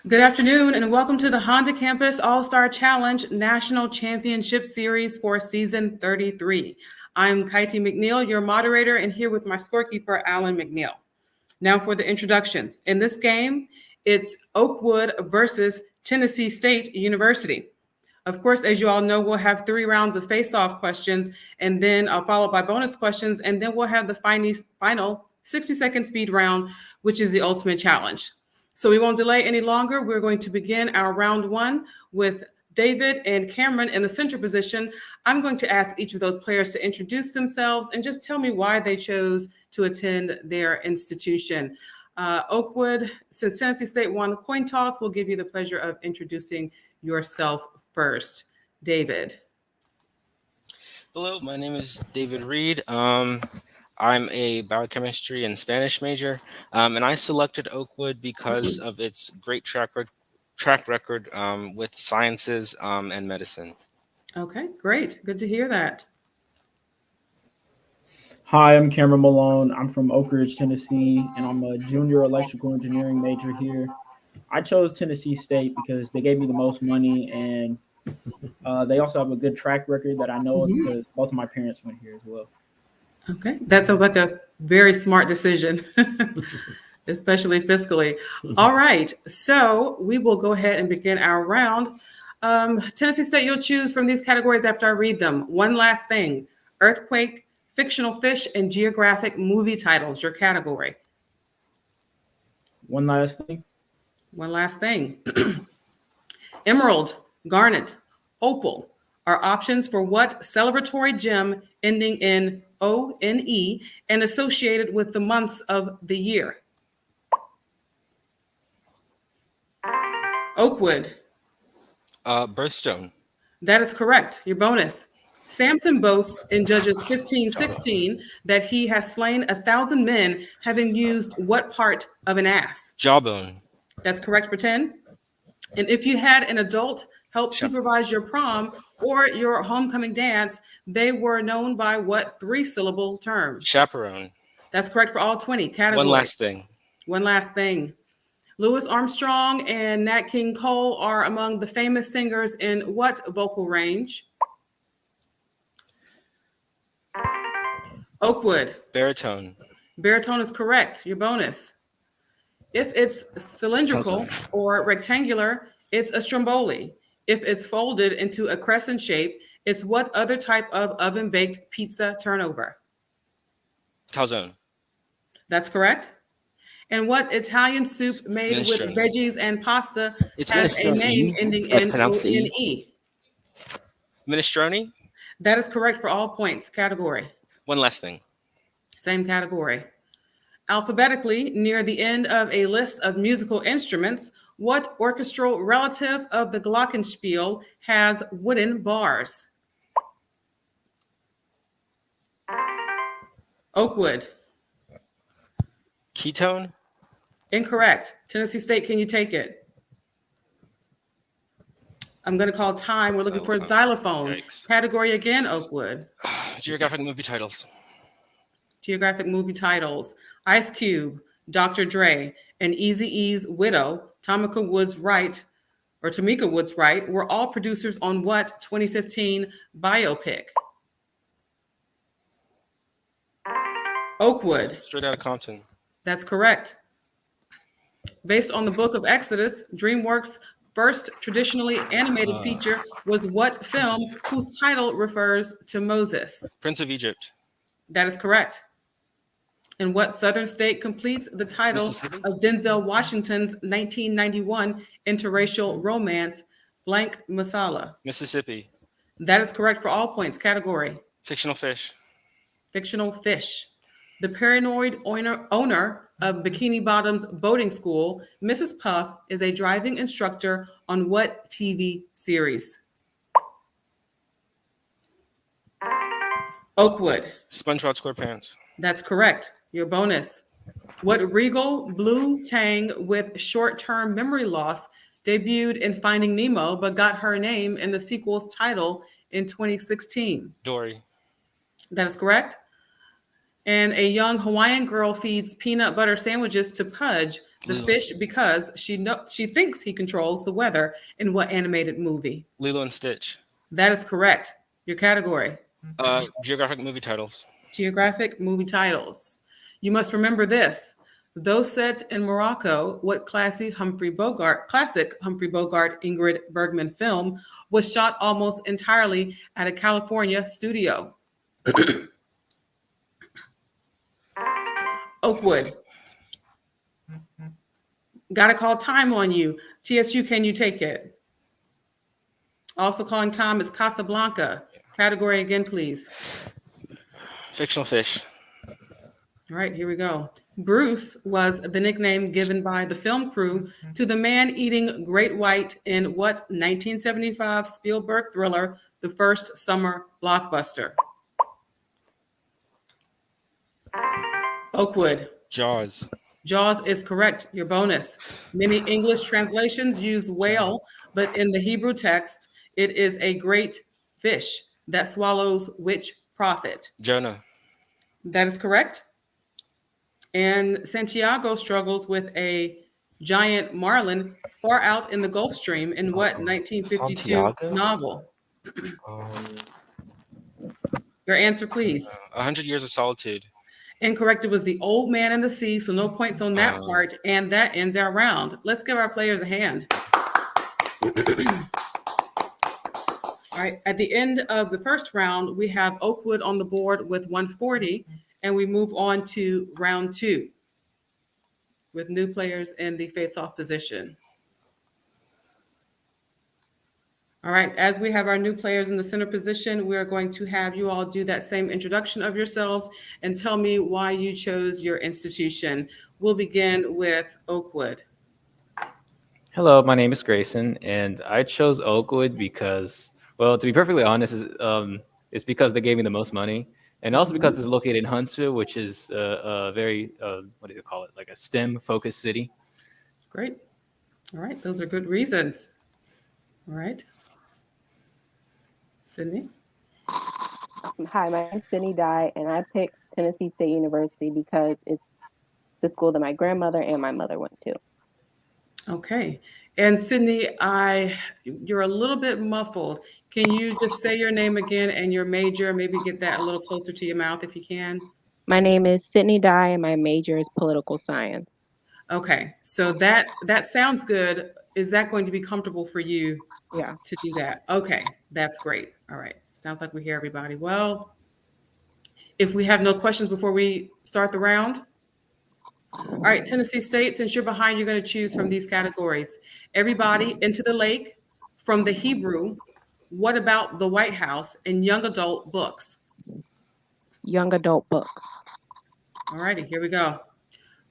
Good afternoon and welcome to the Honda Campus All-Star Challenge National Championship Series for Season 33. I'm Kaiti McNeil, your moderator, and here with my scorekeeper, Alan McNeil. Now for the introductions. In this game, it's Oakwood versus Tennessee State University. Of course, as you all know, we'll have 3 rounds of face-off questions and then followed by bonus questions, and then we'll have the final 60-second speed round, which is the ultimate challenge. So we won't delay any longer. We're going to begin our round 1 with David and Cameron in the center position. I'm going to ask each of those players to introduce themselves and just tell me why they chose to attend their institution. Oakwood, since Tennessee State won the coin toss, we'll give you the pleasure of introducing yourself first. David. Hello, my name is David Reed. I'm a biochemistry and Spanish major, and I selected Oakwood because of its great track record with sciences and medicine. Okay, great. Good to hear that. Hi, I'm Cameron Malone. I'm from Oak Ridge, Tennessee, and I'm a junior electrical engineering major here. I chose Tennessee State because they gave me the most money, and they also have a good track record that I know of because both of my parents went here as well. Okay, that sounds like a very smart decision, especially fiscally. All right, so we will go ahead and begin our round. Tennessee State, you'll choose from these categories after I read them. One last thing: earthquake, fictional fish, and geographic movie titles, your category. One last thing. One last thing. Emerald, garnet, opal are options for what celebratory gem ending in ONE and associated with the months of the year? Oakwood. Birthstone. That is correct. Your bonus. Samson boasts in Judges 15:16 that he has slain 1,000 men, having used what part of an ass? Jawbone. That's correct for 10. And if you had an adult help supervise your prom or your homecoming dance, they were known by what 3-syllable term? Chaperone. That's correct for all 20 categories. One last thing. Louis Armstrong and Nat King Cole are among the famous singers in what vocal range? Oakwood. Baritone. Baritone is correct. Your bonus. If it's cylindrical or rectangular, it's a stromboli. If it's folded into a crescent shape, it's what other type of oven-baked pizza turnover? Calzone. That's correct. And what Italian soup made with veggies and pasta has a name ending in O-N-E? Minestrone. That is correct for all points. Category. One last thing. Same category. Alphabetically, near the end of a list of musical instruments, what orchestral relative of the glockenspiel has wooden bars? Oakwood. Ketone. Incorrect. Tennessee State, can you take it? I'm going to call time. We're looking for xylophone. Yikes. Category again, Oakwood. Geographic movie titles. Geographic movie titles. Ice Cube, Dr. Dre, and Eazy-E's widow, Tamika Woods Wright, were all producers on what 2015 biopic? Oakwood. Straight Outta Compton. That's correct. Based on the book of Exodus, DreamWorks' first traditionally animated feature was what film whose title refers to Moses? Prince of Egypt. That is correct. And what southern state completes the title of Denzel Washington's 1991 interracial romance, Blank Masala? Mississippi. That is correct for all points. Category. Fictional fish. Fictional fish. The paranoid owner of Bikini Bottom's boating school, Mrs. Puff, is a driving instructor on what TV series? Oakwood. SpongeBob SquarePants. That's correct. Your bonus. What regal blue tang with short-term memory loss debuted in Finding Nemo but got her name in the sequel's title in 2016? Dory. That is correct. And a young Hawaiian girl feeds peanut butter sandwiches to Pudge, The Lilo, fish because she thinks he controls the weather in what animated movie? Lilo and Stitch. That is correct. Your category. Geographic movie titles. Geographic movie titles. You must remember this. Though set in Morocco, what classic Humphrey Bogart Ingrid Bergman film was shot almost entirely at a California studio? Oakwood. Got to call time on you. TSU, can you take it? Also calling time is Casablanca. Category again, please. Fictional fish. All right, here we go. Bruce was the nickname given by the film crew to the man-eating great white in what 1975 Spielberg thriller, The First Summer Blockbuster? Oakwood. Jaws. Jaws is correct. Your bonus. Many English translations use whale, but in the Hebrew text, it is a great fish that swallows which prophet? Jonah. That is correct. And Santiago struggles with a giant marlin far out in the Gulf Stream in what 1952 Santiago? novel? Um, Your answer, please. 100 Years of Solitude. Incorrect. It was The Old Man and the Sea, so no points on that part. And that ends our round. Let's give our players a hand. All right. At the end of the first round, we have Oakwood on the board with 140, and we move on to round 2 with new players in the face-off position. All right, as we have our new players in the center position, we are going to have you all do that same introduction of yourselves and tell me why you chose your institution. We'll begin with Oakwood. Hello, my name is Grayson, and I chose Oakwood because, well, to be perfectly honest, it's because they gave me the most money, and also because it's located in Huntsville, which is a very, what do you call it, like a STEM-focused city. Great. All right, those are good reasons. All right. Sydney? Hi, my name's Sydney Dye, and I picked Tennessee State University because it's the school that my grandmother and my mother went to. Okay. And Sydney, you're a little bit muffled. Can you just say your name again and your major? Maybe get that a little closer to your mouth if you can. My name is Sydney Dye, and my major is political science. Okay. So that sounds good. Is that going to be comfortable for you? Yeah. To do that? Okay. That's great. All right. Sounds like we hear everybody. Well, if we have no questions before we start the round. All right, Tennessee State, since you're behind, you're going to choose from these categories. Everybody, Into the Lake, From the Hebrew, What About the White House, and Young Adult Books. Young adult books. All righty, here we go.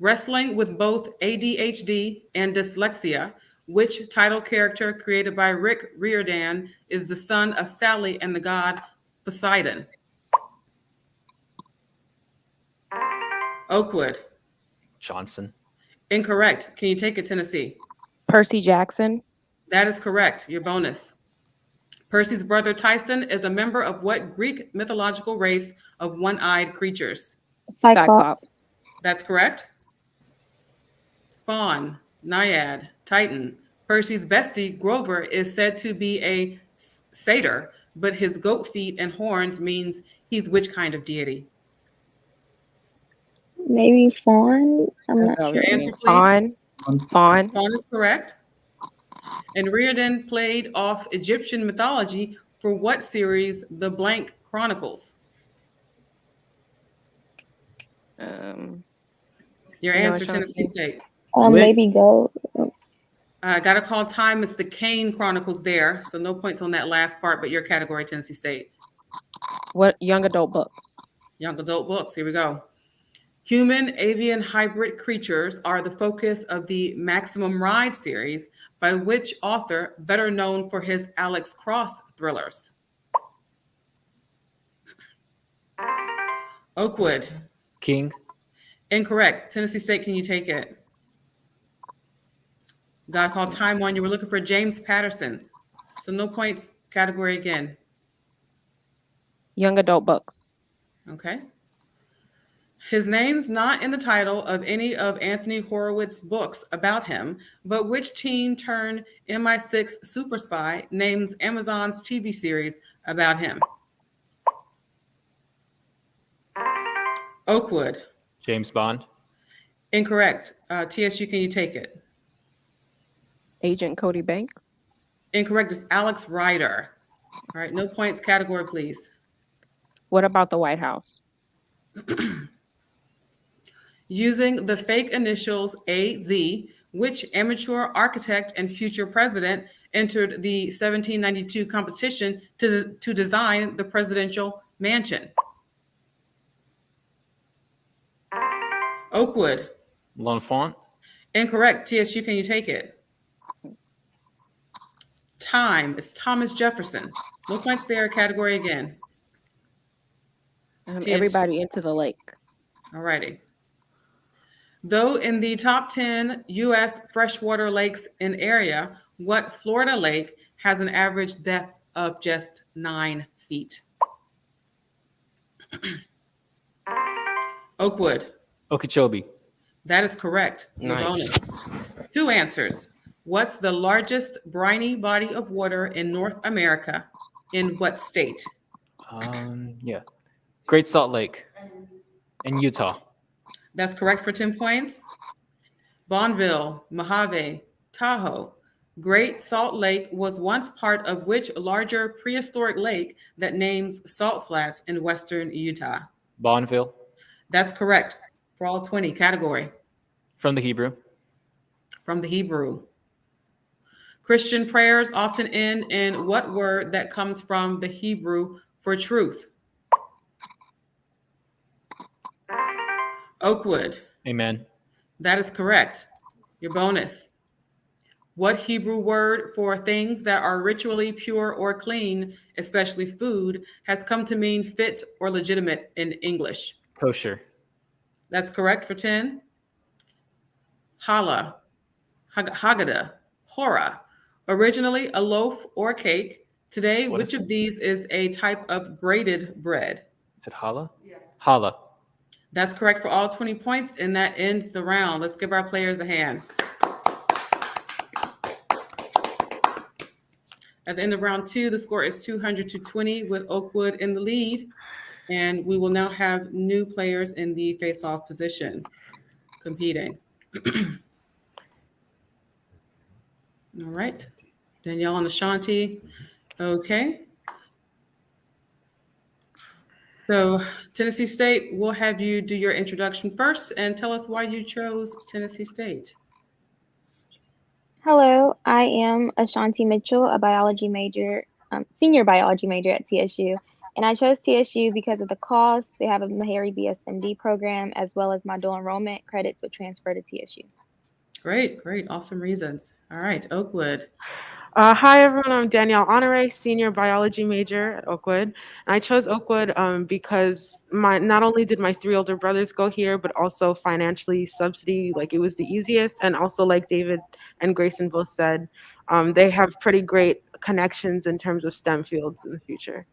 Wrestling with both ADHD and dyslexia, which title character created by Rick Riordan is the son of Sally and the god Poseidon? Oakwood. Johnson. Incorrect. Can you take it, Tennessee? Percy Jackson. That is correct. Your bonus. Percy's brother Tyson is a member of what Greek mythological race of one-eyed creatures? Cyclops. That's correct. Fawn, Naiad, Titan. Percy's bestie, Grover, is said to be a satyr, but his goat feet and horns means he's which kind of deity? Maybe Fawn. I'm not Your sure. answer, please. Fawn. Fawn is correct. And Riordan played off Egyptian mythology for what series? The Blank Chronicles. Your answer, Tennessee State. Maybe go. Got to call time. It's the Kane Chronicles there. So no points on that last part, but your category, Tennessee State. What young adult books? Young adult books. Here we go. Human avian hybrid creatures are the focus of the Maximum Ride series by which author better known for his Alex Cross thrillers? Oakwood. King. Incorrect. Tennessee State, can you take it? Got to call time on. You were looking for James Patterson. So no points. Category again. Young adult books. Okay. His name's not in the title of any of Anthony Horowitz's books about him, but which teen turned MI6 super spy names Amazon's TV series about him? Oakwood. James Bond. Incorrect. TSU, can you take it? Agent Cody Banks. Incorrect. It's Alex Rider. All right, no points. Category, please. What about the White House? Using the fake initials AZ, which amateur architect and future president entered the 1792 competition to design the presidential mansion? Oakwood. L'Enfant. Incorrect. TSU, can you take it? Time. It's Thomas Jefferson. No points there. Category again. Everybody into the lake. All righty. Though in the top 10 U.S. freshwater lakes in area, what Florida lake has an average depth of just 9 feet? Oakwood. Okeechobee. That is correct. Your Nice. bonus. 2 answers. What's the largest briny body of water in North America? In what state? Yeah. Great Salt Lake. In Utah. That's correct for 10 points. Bonneville, Mojave, Tahoe. Great Salt Lake was once part of which larger prehistoric lake that names Salt Flats in western Utah? Bonneville. That's correct for all 20. Category. From the Hebrew. From the Hebrew. Christian prayers often end in what word that comes from the Hebrew for truth? Oakwood. Amen. That is correct. Your bonus. What Hebrew word for things that are ritually pure or clean, especially food, has come to mean fit or legitimate in English? Kosher. That's correct for 10. Challah, Haggadah, Hora. Originally a loaf or cake. Today, What which is of it? these is a type of braided bread? Is it challah? Yeah. Challah. That's correct for all 20 points, and that ends the round. Let's give our players a hand. At the end of round 2, the score is 200-20 with Oakwood in the lead. And we will now have new players in the face-off position competing. All right. Danielle and Ashanti. Okay. So Tennessee State, we'll have you do your introduction first and tell us why you chose Tennessee State. Hello, I am Ashanti Mitchell, a biology major, senior biology major at TSU. And I chose TSU because of the cost. They have a Meharry BSMD program, as well as my dual enrollment credits would transfer to TSU. Great, great. Awesome reasons. All right, Oakwood. Hi, everyone. I'm Danielle Honore, senior biology major at Oakwood. And I chose Oakwood because not only did my 3 older brothers go here, but also financially subsidy, like it was the easiest. And also, like David and Grayson both said, they have pretty great connections in terms of STEM fields in the future.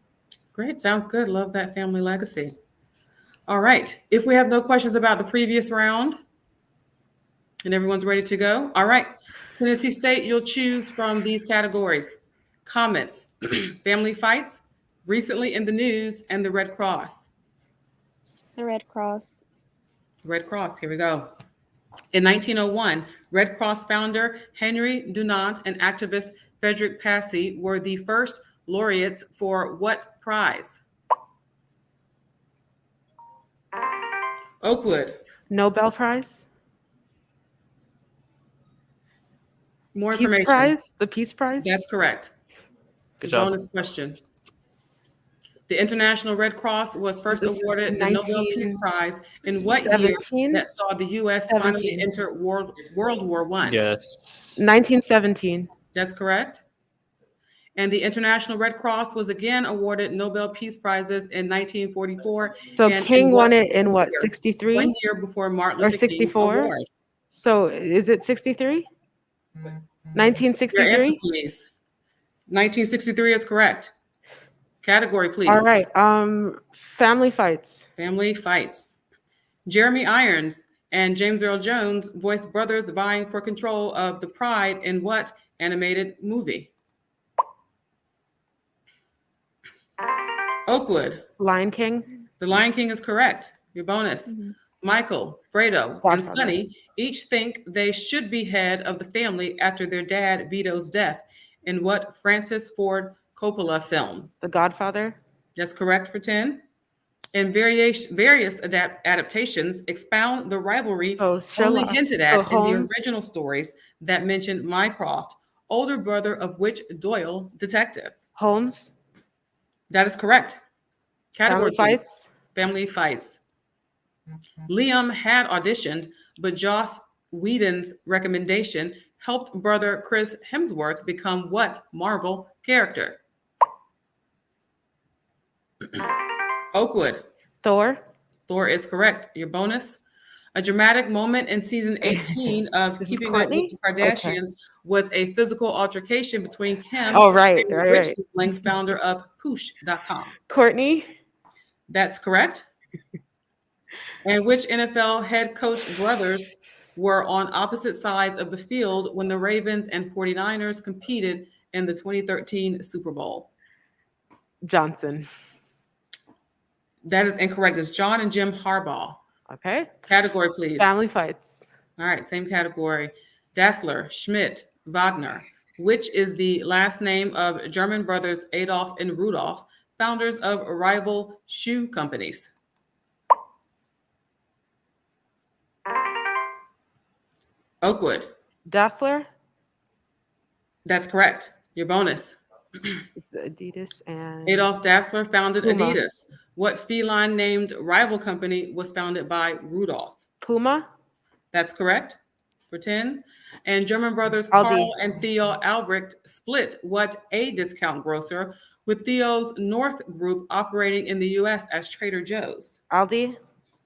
Great. Sounds good. Love that family legacy. All right. If we have no questions about the previous round and everyone's ready to go. All right. Tennessee State, you'll choose from these categories: comments, family fights, recently in the news, and the Red Cross. The Red Cross. Red Cross, here we go. In 1901, Red Cross founder Henry Dunant and activist Frederick Passy were the first laureates for what prize? Oakwood. Nobel Prize? More Peace information. Prize? The Peace Prize? That's correct. Good job. Bonus question. The International Red Cross was first This is awarded the Nobel Peace Prize in what year 17? that saw the U.S. finally 17. enter World War I? Yes. 1917. That's correct. And the International Red Cross was again awarded Nobel Peace Prizes in 1944. So and King in won what it in what, year? 63? 1 year before Martin Or Luther King's 64? award. So is it 63? Your answer, 1963? please. 1963 is correct. Category, please. All right. Family fights. Family fights. Jeremy Irons and James Earl Jones voiced brothers vying for control of the Pride in what animated movie? Oakwood. Lion King. The Lion King is correct. Your bonus. Michael, Fredo, and Godfather. Sonny each think they should be head of the family after their dad Vito's death in what Francis Ford Coppola film? The Godfather. That's correct for 10. And various adaptations expound the rivalry So only Sherlock. hinted so at in the Holmes. original stories that mentioned Mycroft, older brother of which Doyle detective? Holmes. That is correct. Category, Family please. Fights. Family Fights. Liam had auditioned, but Joss Whedon's recommendation helped brother Chris Hemsworth become what Marvel character? Oakwood. Thor. Thor is correct. Your bonus. A dramatic moment in season 18 of This is Keeping Up with Courtney? the Kardashians was a physical altercation between Kim Oh, right, and right, Rich right. Sibling, founder of Poosh.com. Courtney. That's correct. And which NFL head coach brothers were on opposite sides of the field when the Ravens and 49ers competed in the 2013 Super Bowl? Johnson. That is incorrect. It's John and Jim Harbaugh. Okay. Category, please. Family Fights. All right, same category. Dassler, Schmidt, Wagner. Which is the last name of German brothers Adolf and Rudolf, founders of rival shoe companies? Oakwood. Dassler. That's correct. Your bonus. It's Adidas and Adolf Dassler founded Puma. Adidas. What feline named rival company was founded by Rudolf? Puma. That's correct. For 10. And German brothers Aldi. Karl and Theo Albrecht split what a discount grocer, with Theo's North Group operating in the US as Trader Joe's? Aldi.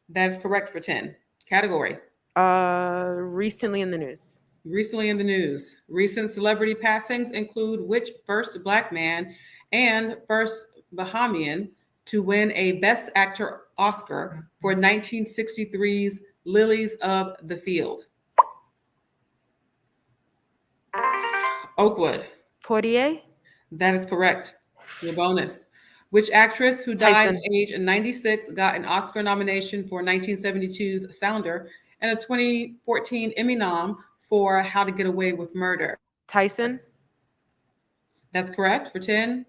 That is correct for 10. Category. Recently in the news. Recently in the news. Recent celebrity passings include which first Black man and first Bahamian to win a Best Actor Oscar for 1963's Lilies of the Field? Oakwood. Portier. That is correct. Your bonus. Which actress who died Tyson. at age 96 got an Oscar nomination for 1972's Sounder and a 2014 Emmy nom for How to Get Away with Murder? Tyson. That's correct for 10.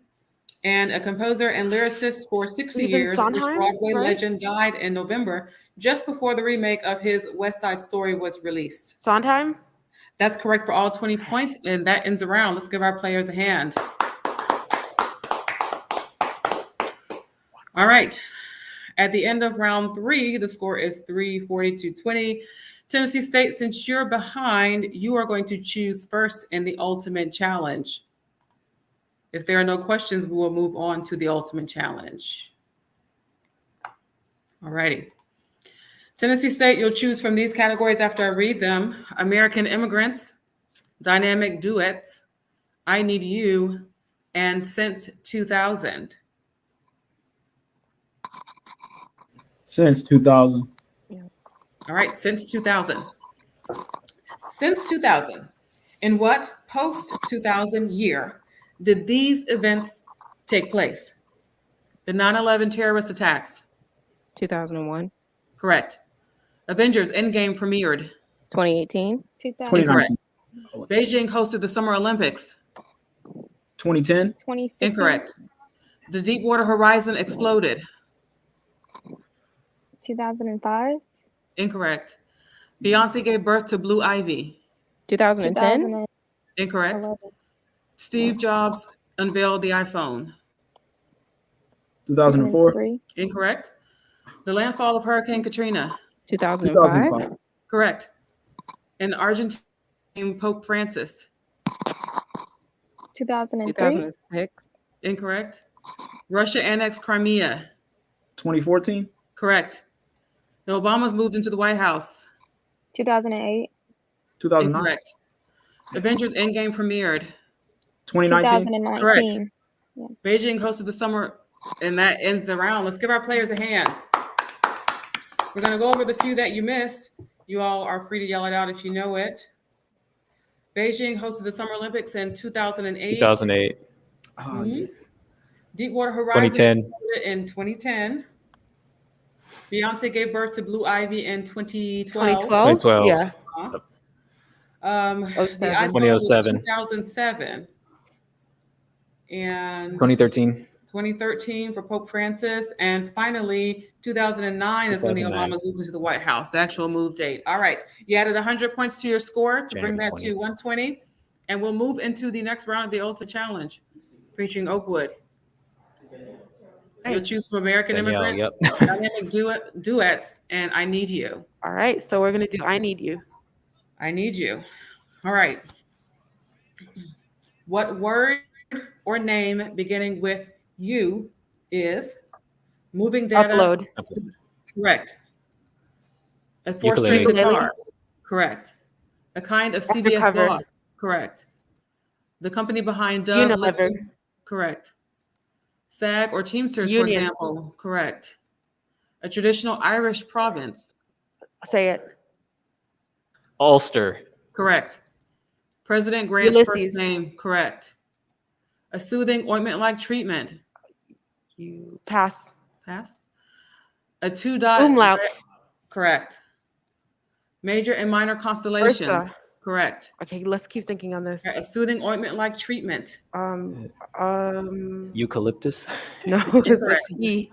And a composer and lyricist for 60 Stephen years, which Sondheim, Broadway right? legend died in November, just before the remake of his West Side Story was released. Sondheim. That's correct for all 20 points, and that ends the round. Let's give our players a hand. All right. At the end of round 3, the score is 340-20. Tennessee State, since you're behind, you are going to choose first in the ultimate challenge. If there are no questions, we will move on to the ultimate challenge. All righty. Tennessee State, you'll choose from these categories after I read them: American Immigrants, Dynamic Duets, I Need You, and Since 2000. Since 2000. All right, since 2000. Since 2000, in what post-2000 year did these events take place? The 9/11 terrorist attacks. 2001. Correct. Avengers Endgame premiered. 2018. 2000, Incorrect. 2019. Beijing hosted the Summer Olympics. 2010. 2016. Incorrect. The Deepwater Horizon exploded. 2005. Incorrect. Beyonce gave birth to Blue Ivy. 2010. 2011. Incorrect. Steve Jobs unveiled the iPhone. 2004. 2003. Incorrect. The landfall of Hurricane Katrina. 2005. 2005. Correct. In Argentina, Pope Francis. 2003. 2006. Incorrect. Russia annexed Crimea. 2014. Correct. The Obamas moved into the White House. 2008. 2009. Incorrect. Avengers Endgame premiered. 2019. 2019. Beijing hosted the summer, and that ends the round. Let's give our players a hand. We're going to go over the few that you missed. You all are free to yell it out if you know it. Beijing hosted the Summer Olympics in 2008. 2008, Oh, yeah. Deepwater Horizon 2010. exploded in 2010. Beyonce gave birth to Blue Ivy in 2012. 2012. 2012. Yeah. The iPhone was 2007. 2007. And 2013. 2013 for Pope Francis. And finally, 2009 is when the 2009. Obamas moved into the White House, the actual move date. All right. You added 100 points to your score to bring January that to 20th. 120. And we'll move into the next round of the Ultimate Challenge, featuring Oakwood. You'll choose from American Danielle, Immigrants, yep. Dynamic Duets, and I Need You. All right. So we're gonna do I Need You. I Need You. All right. What word or name beginning with U is moving data? Upload. Correct. A four-string Ukulele. guitar. Correct. A kind of CBS Undercover. boss. Correct. The company behind Dove. Unilever. Correct. SAG or Teamsters, Union. for example. Correct. A traditional Irish province. Say it. Ulster. Correct. President Grant's Ulysses. first name. Correct. A soothing ointment-like treatment. You pass. Pass. A two-dot. Umlaut. Correct. Major and minor constellations. Ursa. Correct. Okay, let's keep thinking on this. A soothing ointment-like treatment. Eucalyptus. No, it's like Incorrect. E.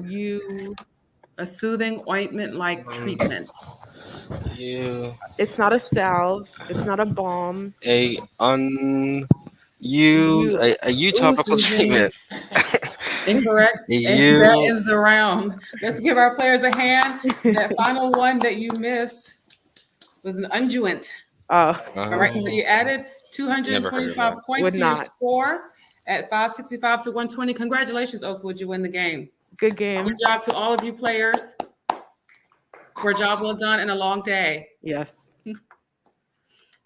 You. A soothing ointment-like treatment. You It's not a salve. It's not a balm. a topical Susan. treatment. Incorrect. You- And that is the round. Let's give our players a hand. That final one that you missed was an unguent. Oh, All right. So you added 225 points Would to your not. score at 565 to 120. Congratulations, Oakwood. You win the game. good game. Good job to all of you players for a job well done and a long day. Yes.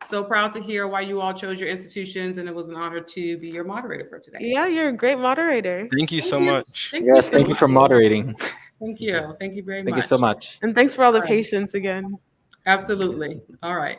So proud to hear why you all chose your institutions, and it was an honor to be your moderator for today. Yeah, you're a great moderator. Thank you so Thank you. much. Yes, thank you for moderating. Thank you. Thank you very Thank much. you so much. And thanks for all the All right. patience again. Absolutely. All right.